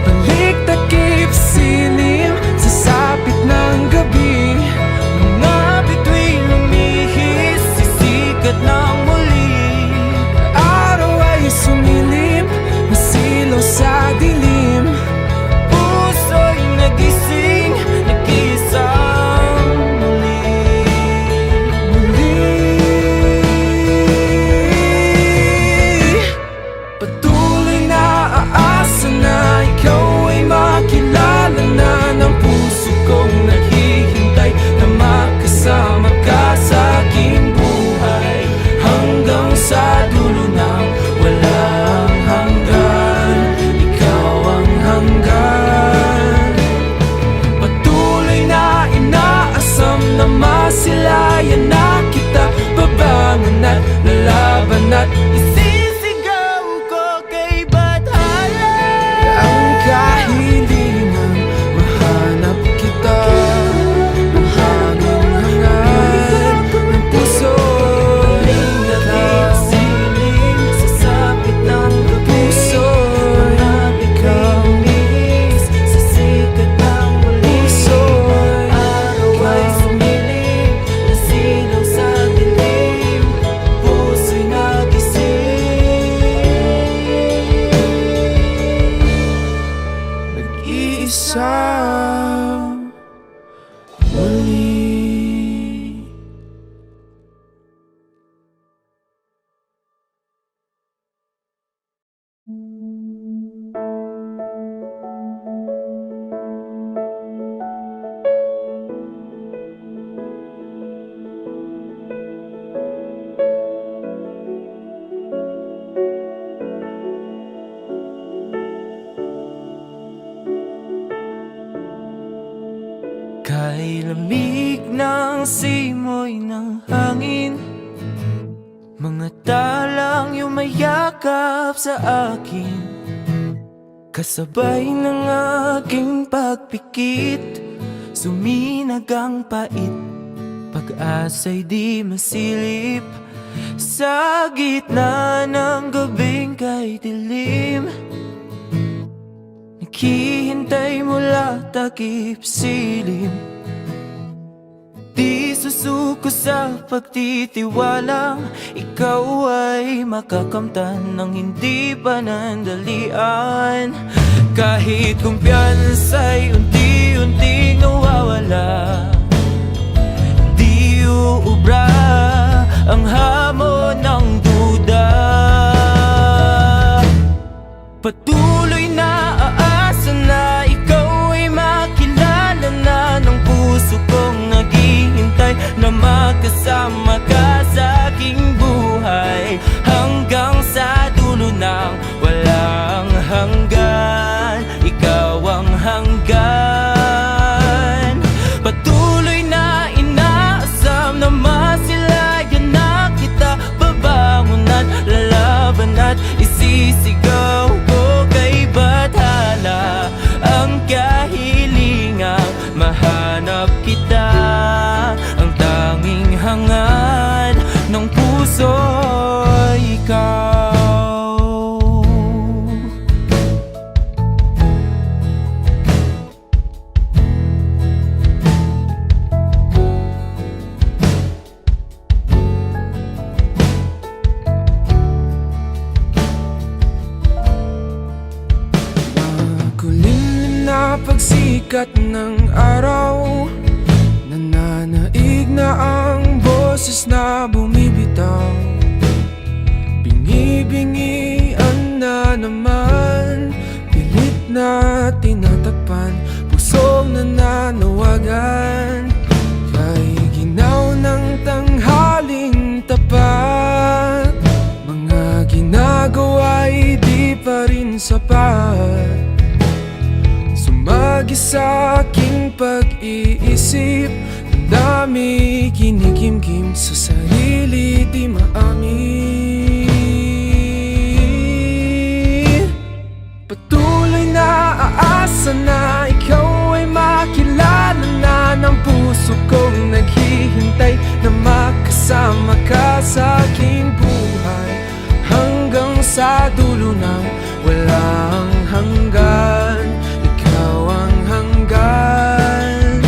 S2: Balik takip silim sa sapit ng gabi, mga bituin lumihis, sisikat ng muli. Araw ay sumilip, masilaw sa dilim, puso'y nagising, nag-iisang muli. Patuloy na aasa na ikaw ay makilala na ng puso kong naghihintay na makasama ka sa aking buhay, hanggang sa dulo ng walang hanggan. Ikaw ang hanggan. Patuloy na inaasam na masilayan na kita, babangon at lalaban at isisigaw ko kay bathala ang kahilingang mahanap kita, ang hanging hangad ng puso ay nakasilim sa sapit ng puso. Ikaw sa sikat ng muli, araw ay sumilim, nasilaw sa dilim, puso'y nagising, nag-iisa muli.
S1: Kay lamig ng simoy ng hangin, mga talang yumayakap sa akin, kasabay ng aking pagpikit. Suminag ang pait, pag-asa'y di masilip. Sa gitna ng gabing kay dilim, naghihintay mula takip silim. Di susuko sa pagtitiwalang ikaw ay makakamtan ng hindi panandalian. Kahit kumpiyansa'y unti-unting nawawala, di uubra ang hamon ng duda. Patuloy na aasa na ikaw ay makilala na ng puso kong naghihintay na makasama ka sa aking buhay, hanggang sa dulo ng walang hanggan. Ikaw ang hanggan. Patuloy na inaasam na masilayan na kita, babangon at lalaban at isisigaw ko kay bathala ang kahilingang mahanap kita. Ang tanging hangad ng puso ay ikaw.
S2: Makulimlim na pagsikat ng araw, nananaig na ang boses na bumibitaw. Bingi-bingian na naman, pilit na tinatakpan, pusong nananawagan. Kay ginaw ng tanghaling tapat, mga ginagawa'y di pa rin sapat. Sumagi sa aking pag-iisip, ang dami kinikimkim sa sarili di maamin. Patuloy na aasa na ikaw ay makilala na ng puso kong naghihintay na makasama ka sa aking buhay, hanggang sa dulo ng walang hanggan. Ikaw ang hanggan.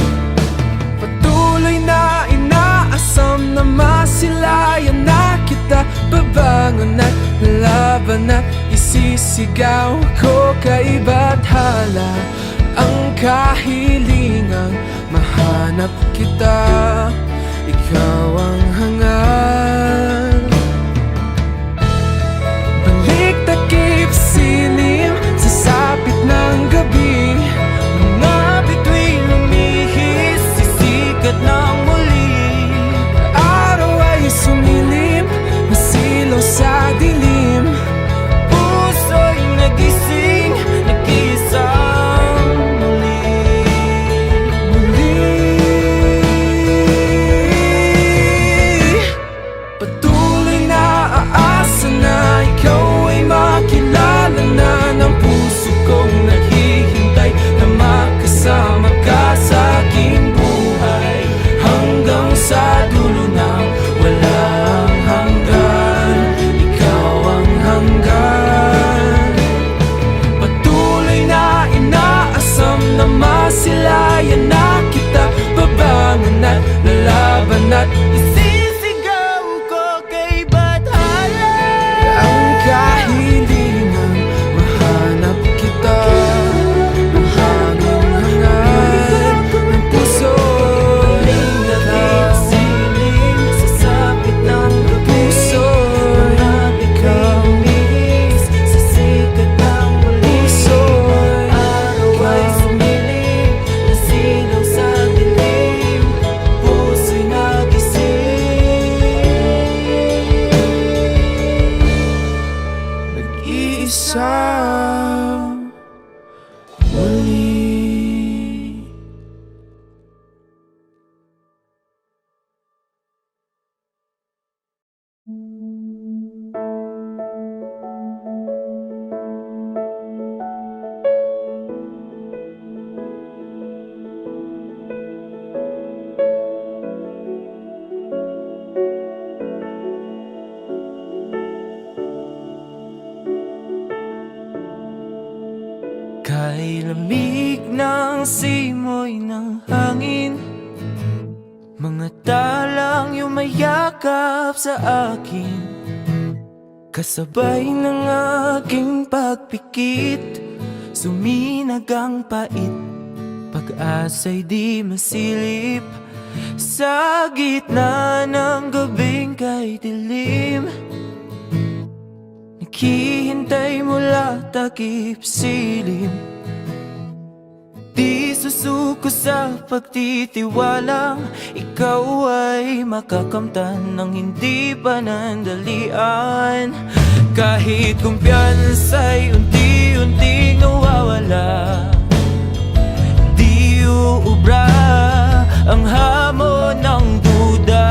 S2: Patuloy na inaasam na masilayan na kita, babangon at laban at isisigaw ko kay bathala ang kahilingang mahanap kita. Ikaw ang hangad. Balik takip silim sa sapit ng gabi, mga bituin lumihis, sisikat ng muli. Araw ay sumilim, masilaw sa dilim, puso'y nagising, nag-iisang muli. Patuloy na aasa na ikaw ay makilala na ng puso kong naghihintay na makasama ka sa aking buhay, hanggang sa dulo ng walang hanggan. Ikaw ang hanggan. Patuloy na inaasam na masilayan na kita, babangon at lalaban at isisigaw ko kay bathala ang kahilingang mahanap kita. Ang hanging hangad ng puso ay ikaw. Silim sa sapit ng puso ay ikaw. Sa sikat ng muli, araw ay sumilim, nasilaw sa dilim, puso'y nagising.
S1: simoy ng hangin, mga talang yumayakap sa akin, kasabay ng aking pagpikit. Suminag ang pait, pag-asa'y di masilip, sa gitna ng gabing kay dilim. Naghihintay mula takip silim, di susuko sa pagtitiwalang ikaw ay makakamtan ng hindi panandalian. Kahit kumpiyansa'y unti-unting nawawala, di uubra ang hamon ng duda.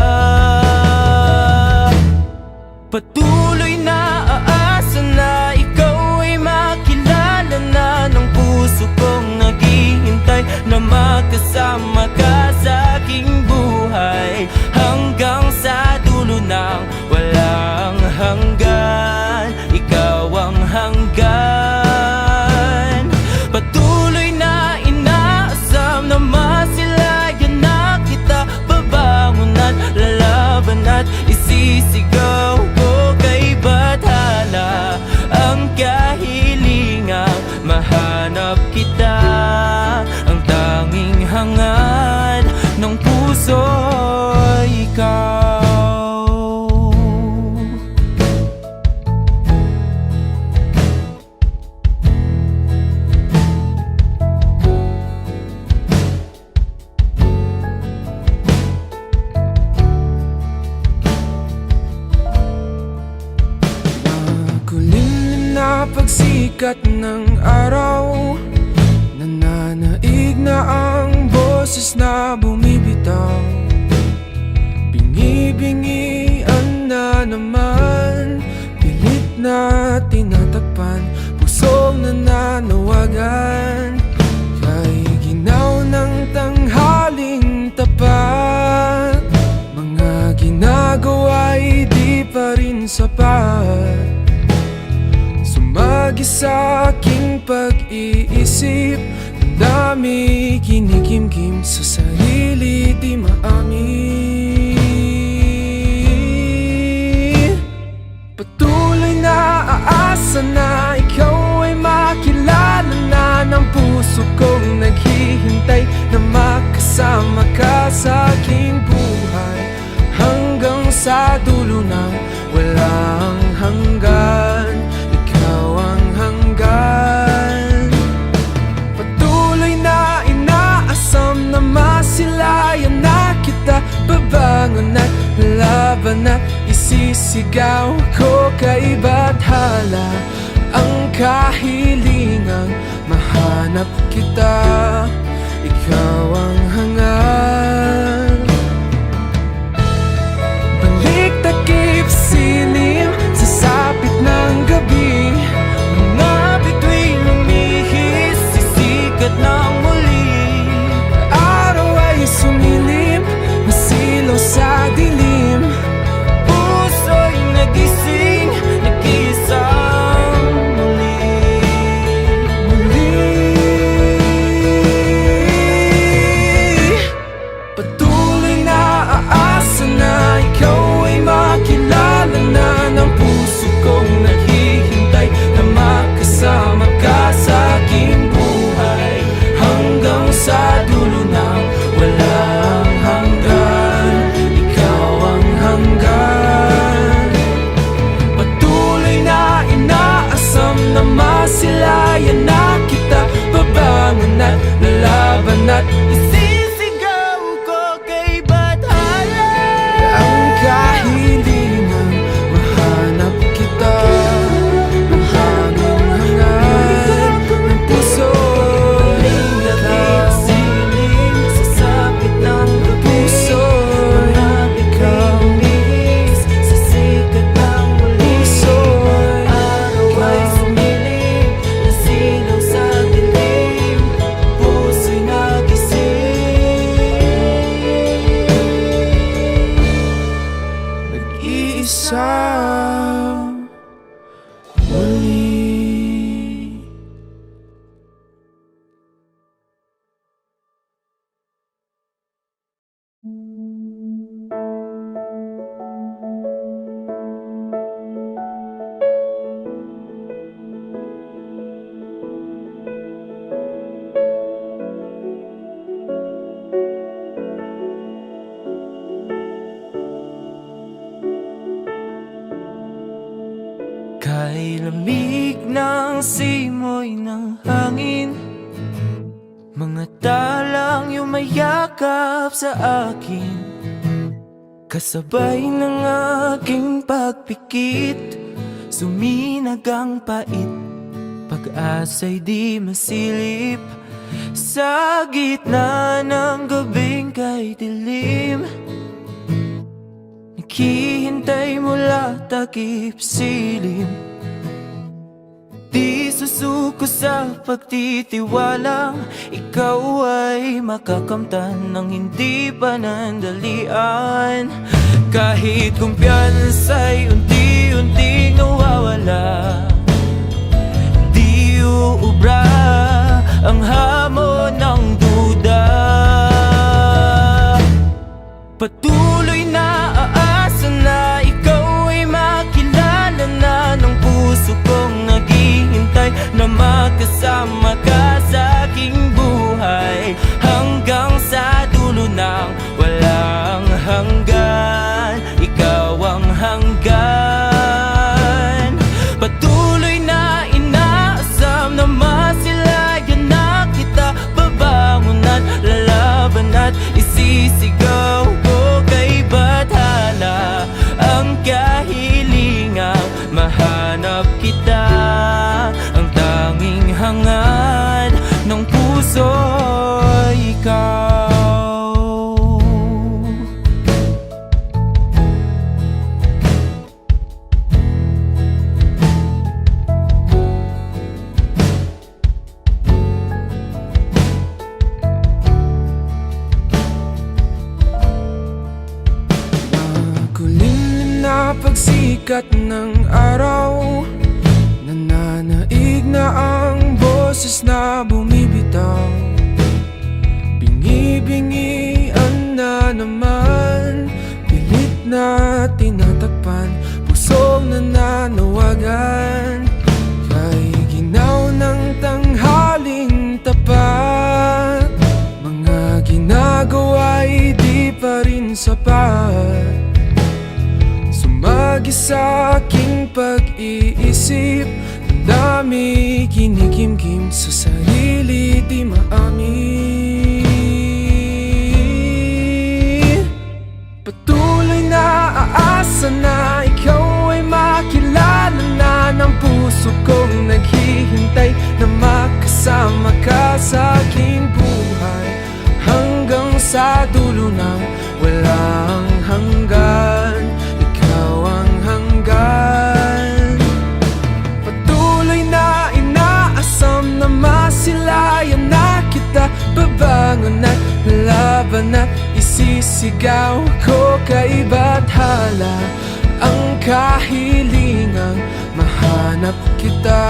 S1: Patuloy na aasa na ikaw ay makilala na ng puso kong naghihintay na magkasama ka sa aking buhay, hanggang sa dulo ng walang hanggan. Ikaw ang hanggan. Patuloy na inaasam na masilayan na kita, babangon at lalaban at isisigaw ko kay bathala ang kahilingang mahanap kita, ang tanging hangad ng puso ay ikaw.
S2: Makulimlim na pagsikat ng araw, nananaig na ang boses na bumibitaw. Bingi-bingian na naman, pilit na tinatakpan, pusong nananawagan. Kay ginaw ng tanghaling tapat, mga ginagawa'y di pa rin sapat. Sumagi sa aking pag-iisip, ang dami kinikimkim sa sarili di maamin. Patuloy na aasa na ikaw ay makilala na ng puso kong naghihintay na makasama ka sa aking buhay, hanggang sa dulo ng walang hanggan. Ikaw ang hanggan. Patuloy na inaasam na masilayan na kita, babangon at laban at isisigaw ko kay bathala ang kahilingang mahanap kita. Ikaw ang hangad. Balik takip silim sa sapit ng gabi, mga bituin lumihis, sisikat ng muli. Araw ay sumilip, masilaw sa dilim, puso'y nagising, nag-iisang muli. Patuloy na aasa na ikaw ay makilala na ng puso kong naghihintay na makasama ka sa aking buhay, hanggang sa dulo ng walang hanggan. Ikaw ang hanggan.
S1: Madalang yumayakap sa akin, kasabay ng aking pagpikit. Suminag ang pait, pag-asa'y di masilip. Sa gitna ng gabing kay dilim, naghihintay mula takip silim. Di susuko sa pagtitiwalang ikaw ay makakamtan ng hindi panandalian. Kahit kumpiyansa'y unti-unting nawawala, di uubra ang hamon ng duda. Patuloy na aasa na ikaw ay makilala na ng puso kong naghihintay na makasama ka sa aking buhay, hanggang sa dulo ng walang hanggan. Ikaw ang hanggan. Patuloy na inaasam na masilayan na kita. Babangon at lalaban at isisigaw ko kay bathala ang kahilingang mahanap kita. Ang tanging hangad ng puso ay ikaw.
S2: Makulimlim na pagsikat ng araw, nananaig na ang boses na bumibitaw. Bingi-bingian na naman, pilit na tinatakpan, pusong nananawagan. Kay ginaw ng tanghaling tapat, mga ginagawa'y di pa rin sapat. Sumagi sa aking pag-iisip, ang dami kinikimkim sa sarili di maamin. Patuloy na aasa na ikaw ay makilala na ng puso kong naghihintay na makasama ka sa aking buhay, hanggang sa dulo ng walang hanggan. Ikaw ang hanggan. Patuloy na inaasam na masilayan na kita. Babangon at lalaban at isisigaw ko kay bathala ang kahilingang mahanap kita.